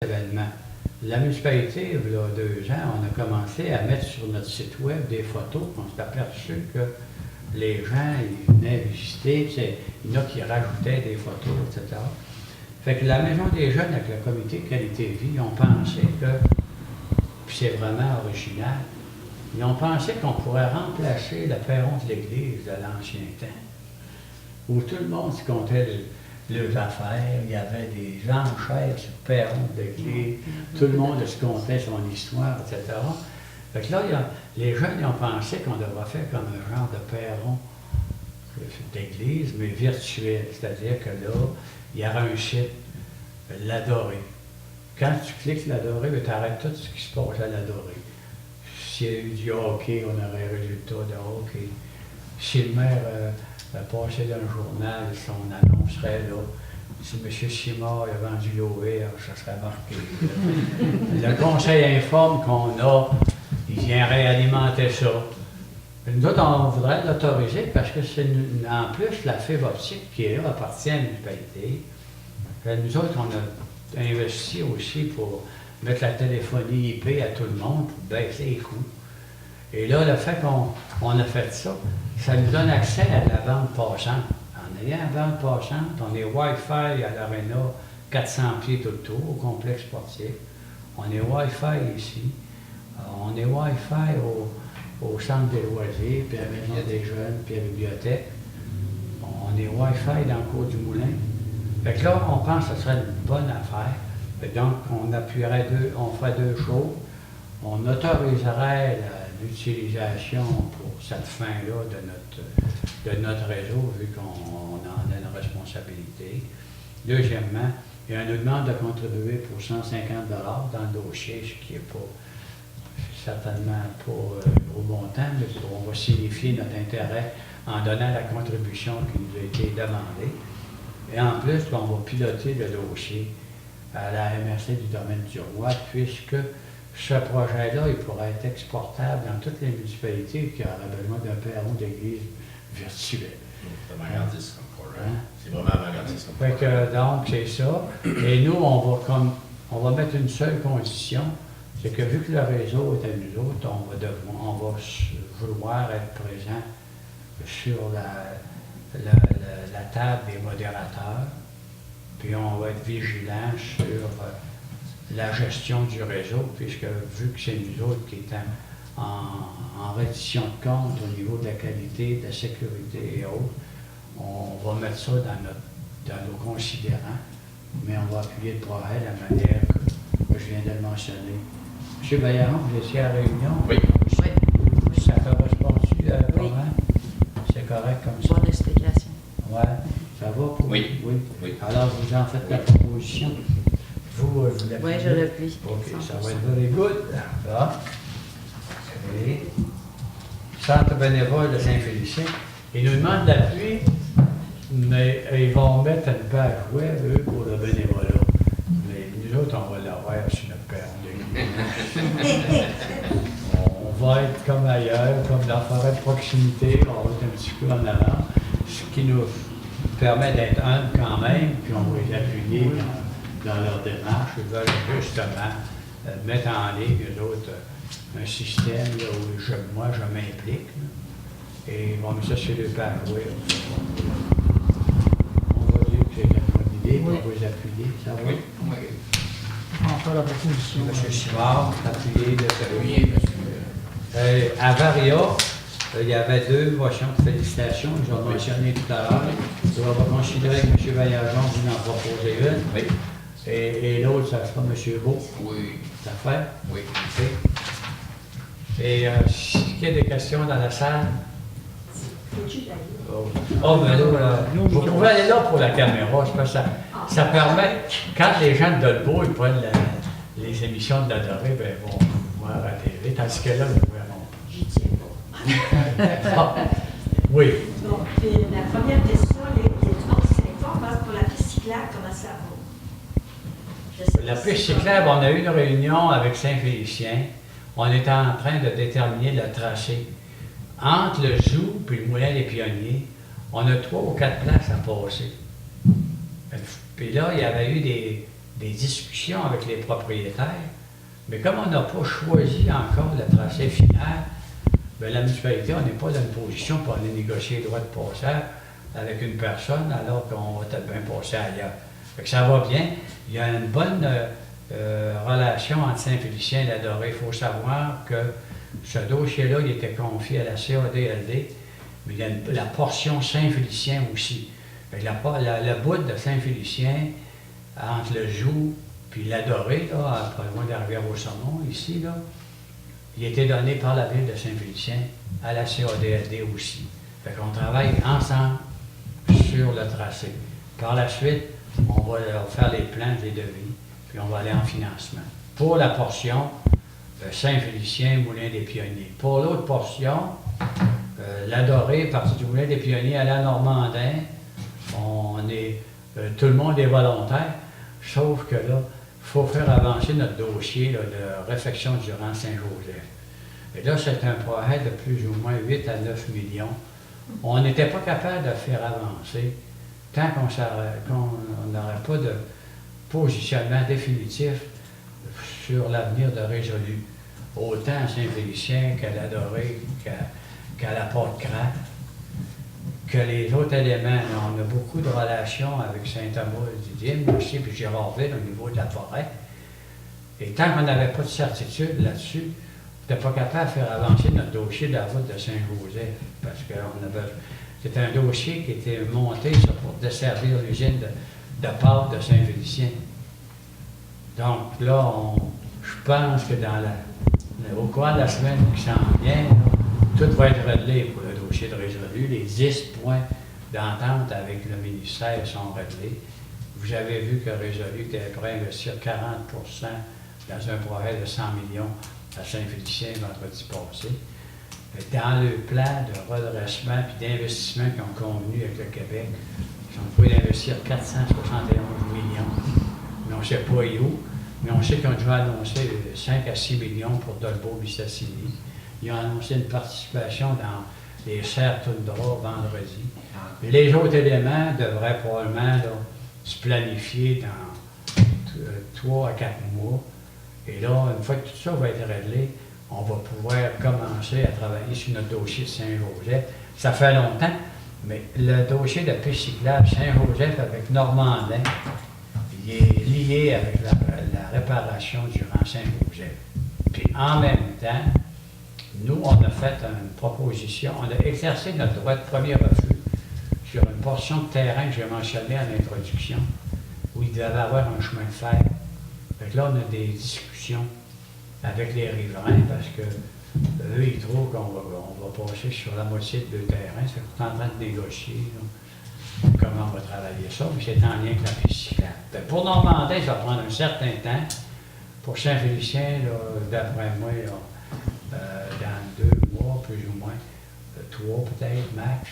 événement. La municipalité, il y a 2 ans, on a commencé à mettre sur notre site web des photos. On s'est aperçu que les gens ils venaient visiter, il y en a qui rajoutaient des photos, etc. Fait que la Maison des Jeunes avec le comité Qualité Vie, ils ont pensé que, puis c'est vraiment original, ils ont pensé qu'on pourrait remplacer le perron de l'église de l'ancien temps, où tout le monde se comptait leurs affaires, il y avait des enchères sur le perron de l'église, tout le monde se comptait son histoire, etc. Fait que là, les jeunes ils ont pensé qu'on devrait faire comme un genre de perron d'église, mais virtuel, c'est-à-dire que là, il y aura un site, l'Adoré. Quand tu cliques l'Adoré, tu arrêtes tout ce qui se passe à l'Adoré. S'il y a eu du hockey, on aurait un résultat de hockey. Si le maire passait dans le journal, son annonce serait là. Si M. Simard a vendu l'eau verte, ça serait marqué. Le conseil informe qu'on a, il vient réalimenter ça. Nous autres, on voudrait l'autoriser parce que c'est en plus la fibre optique qui est là appartient à la municipalité. Nous autres, on a investi aussi pour mettre la téléphonie IP à tout le monde pour baisser les coûts. Et là, le fait qu'on a fait ça, ça nous donne accès à la bande passante. En ayant la bande passante, on est Wi-Fi à l'Arena, 400 pieds tout le tour, au complexe sportif. On est Wi-Fi ici. On est Wi-Fi au centre des loisirs, puis à la Maison des Jeunes, puis à la bibliothèque. On est Wi-Fi dans le cours du Moulin. Fait que là, on pense que ce serait une bonne affaire. Fait donc, on ferait 2 choses. On autoriserait l'utilisation pour cette fin-là de notre réseau, vu qu'on en a une responsabilité. Deuxièmement, on nous demande de contribuer pour 150 $ dans le dossier, ce qui n'est pas certainement pas gros montant, mais on va signifier notre intérêt en donnant la contribution qui nous a été demandée. Et en plus, on va piloter le dossier à la MRC du domaine du Roi, puisque ce projet-là, il pourrait être exportable dans toutes les municipalités qui auraient besoin d'un perron d'église virtuel. C'est avant-gardiste comme projet. Hein? C'est vraiment avant-gardiste comme projet. Fait que, donc, c'est ça. Et nous, on va mettre une seule condition, c'est que vu que le réseau est à nous autres, on va vouloir être présent sur la table des modérateurs, puis on va être vigilant sur la gestion du réseau, puisque vu que c'est nous autres qui sommes en reddition de compte au niveau de la qualité, de la sécurité et autres, on va mettre ça dans nos considérants, mais on va appuyer le projet de la manière que je viens de le mentionner. M. Baillarron, vous étiez à la réunion? Oui. Ça correspond-tu à comment? C'est correct comme ça? Bonne explication. Oui. Ça va pour vous? Oui. Oui. Alors, vous en faites la proposition. Vous l'appuyez? Oui, je l'appuie. OK, ça va être very good. Bon. Et Centre bénévole de Saint-Félicien. Ils nous demandent l'appui, mais ils vont mettre une page web, eux, pour le bénévolat. Mais nous autres, on va l'avoir sur notre perron d'église. On va être comme ailleurs, comme dans la forêt de proximité, on va être un petit peu en avant, ce qui nous permet d'être humble quand même, puis on va les appuyer dans leur démarche. Ils veulent justement mettre en ligne, eux autres, un système là, où moi, je m'implique. Là, et ils vont mettre ça sur le page web. On va dire que c'est une bonne idée, Oui. on va les appuyer, ça va? Oui. On fait la proposition. M. Simard, appuyé de celui. À Varia, il y avait 2 motions de félicitations, je vais mentionner tout à l'heure. On va considérer que M. Vaillargeon vous en proposer une. Oui. Et l'autre, ça sera M. Beau. Oui. Ça fait? Oui. OK. Et s'il y a des questions dans la salle? Oh, mais là, vous pouvez aller là pour la caméra, je pense que ça permet, quand les gens de Dolbeau, ils prennent les émissions de la Dorée, ben, ils vont voir à la télé, tandis que là, ils ne verront J'y tiens pas. pas. Oui. Donc, puis la première question, les transports pour la piste cyclable, comment ça va? Je sais La pas piste si- cyclable, on a eu une réunion avec Saint-Félicien. On était en train de déterminer le tracé. Entre le zoo et le moulin des Pionniers, on a 3 ou 4 places à passer. Puis là, il y avait eu des discussions avec les propriétaires. Mais comme on n'a pas choisi encore le tracé final, bien, la municipalité, on n'est pas dans une position pour aller négocier les droits de passage avec une personne alors qu'on va peut-être bien passer ailleurs. Fait que ça va bien. Il y a une bonne relation entre Saint-Félicien et la Dorée. Il faut savoir que ce dossier-là, il était confié à la CADLD, mais il y a la portion Saint-Félicien aussi. Fait que le bout de Saint-Félicien, entre le Joux puis la Dorée, là, pas loin de la Rivière-au-Saumon, ici, là, il a été donné par la ville de Saint-Félicien à la CADLD aussi. Fait qu'on travaille ensemble sur le tracé. Par la suite, on va faire les plans, les devis, puis on va aller en financement. Pour la portion Saint-Félicien, Moulin des Pionniers. Pour l'autre portion, la Dorée, partie du Moulin des Pionniers à la Normandin, tout le monde est volontaire, sauf que là, il faut faire avancer notre dossier là, de réfection durant Saint-Joseph. Et là, c'est un projet de plus ou moins 8 à 9 millions. On n'était pas capable de faire avancer tant qu'on n'aurait pas de positionnement définitif sur l'avenir de Résolu. Autant à Saint-Félicien qu'à la Dorée, qu'à la Porte-Crainte, que les autres éléments. Là, on a beaucoup de relations avec Saint-Thomas-du-Dîme aussi, puis Gérardville au niveau de la forêt. Et tant qu'on n'avait pas de certitude là-dessus, on n'était pas capable de faire avancer notre dossier de la route de Saint-Joseph, parce que c'était un dossier qui était monté ça, pour desservir l'usine de pâte de Saint-Félicien. Donc là, je pense que au cours de la semaine qui s'en vient, là, tout va être réglé pour le dossier de Résolu. Les 10 points d'entente avec le ministère sont réglés. Vous avez vu que Résolu était prêt à investir 40% dans un projet de 100 millions à Saint-Félicien vendredi passé. Dans le plan de redressement et d'investissement qu'ils ont convenu avec le Québec, ils ont trouvé d'investir 471 millions. Mais on ne sait pas où. Mais on sait qu'ils ont déjà annoncé 5 à 6 millions pour Dolbeau-Mistassini. Ils ont annoncé une participation dans les serres Toundra vendredi. Les autres éléments devraient probablement là, se planifier dans 3 à 4 mois. Et là, une fois que tout ça va être réglé, on va pouvoir commencer à travailler sur notre dossier de Saint-Joseph. Ça fait longtemps, mais le dossier de piste cyclable Saint-Joseph avec Normandin, il est lié avec la réparation durant Saint-Joseph. Puis en même temps, nous, on a fait une proposition, on a exercé notre droit de premier refus sur une portion de terrain que j'ai mentionné à l'introduction, où il devait avoir un chemin de fer. Fait que là, on a des discussions avec les riverains parce que eux, ils trouvent qu'on va passer sur la moitié de leur terrain. C'est qu'on est en train de négocier là, comment on va travailler ça, mais c'est en lien avec la piste cyclable. Pour Normandin, ça va prendre un certain temps. Pour Saint-Félicien, d'après moi, là, dans 2 mois, plus ou moins, 3 peut-être, max,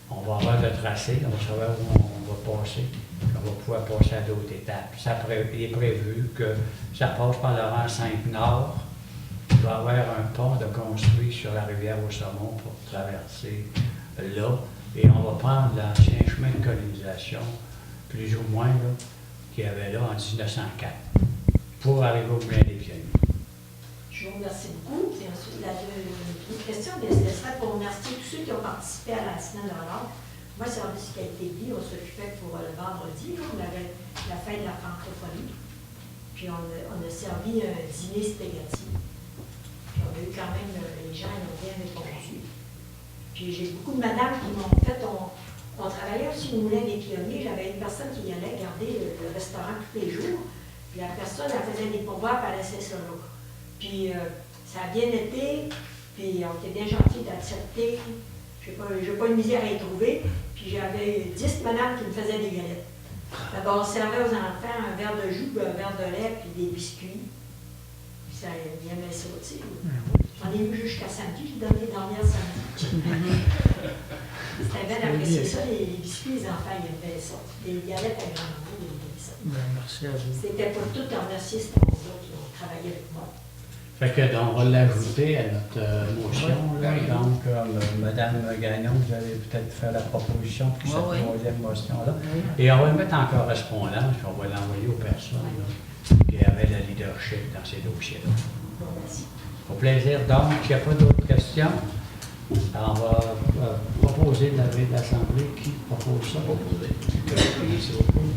on va avoir le tracé, on va savoir où on va passer, on va pouvoir passer à d'autres étapes. Il est prévu que ça passe par le rang 5 Nord. Il va y avoir un pont de construit sur la Rivière-au-Saumon pour traverser là, et on va prendre l'ancien chemin de colonisation, plus ou moins, là, qu'il y avait là en 1904, pour arriver au Moulin des Pionniers. Je vous remercie beaucoup. Et ensuite, une question, ce serait pour remercier tous ceux qui ont participé à la semaine de relâche. Moi, service qualité de vie, on s'occupait pour le vendredi. Là, on avait la fête de la francophonie. Puis on a servi un dîner spaghetti. Puis on a eu quand même, les gens ils ont bien répondu. Puis j'ai beaucoup de madames qui m'ont fait, on travaillait aussi au Moulin des Pionniers. J'avais une personne qui allait garder le restaurant tous les jours. Puis la personne, elle faisait des pourboires, puis elle laissait ça là. Puis ça a bien été, puis on était bien gentils d'accepter. Je n'ai pas une misère à y trouver. Puis j'avais 10 madames qui me faisaient des galettes. D'abord, on servait aux enfants un verre de jus, un verre de lait, puis des biscuits. Puis ça, ils aimaient ça aussi. J'en ai eu jusqu'à samedi, j'ai donné dernière samedi. C'était bien apprécié ça, les biscuits, les enfants, ils aimaient ça. Les galettes à grand goût, ils aimaient ça. Merci à vous. C'était pour tout remercier ces gens-là qui ont travaillé avec moi. Fait que, donc, on va l'ajouter à notre motion, là. Oui. Donc, Mme Gagnon, vous allez peut-être faire la proposition pour cette Oui, oui. troisième motion-là. Oui. Et on va le mettre en correspondance, puis on va l'envoyer aux personnes là, qui avaient le leadership dans ces dossiers-là. Bon, merci. Au plaisir. Donc, s'il n'y a pas d'autres questions, alors on va proposer de l'Assemblée. Qui propose ça? Proposé. Merci beaucoup.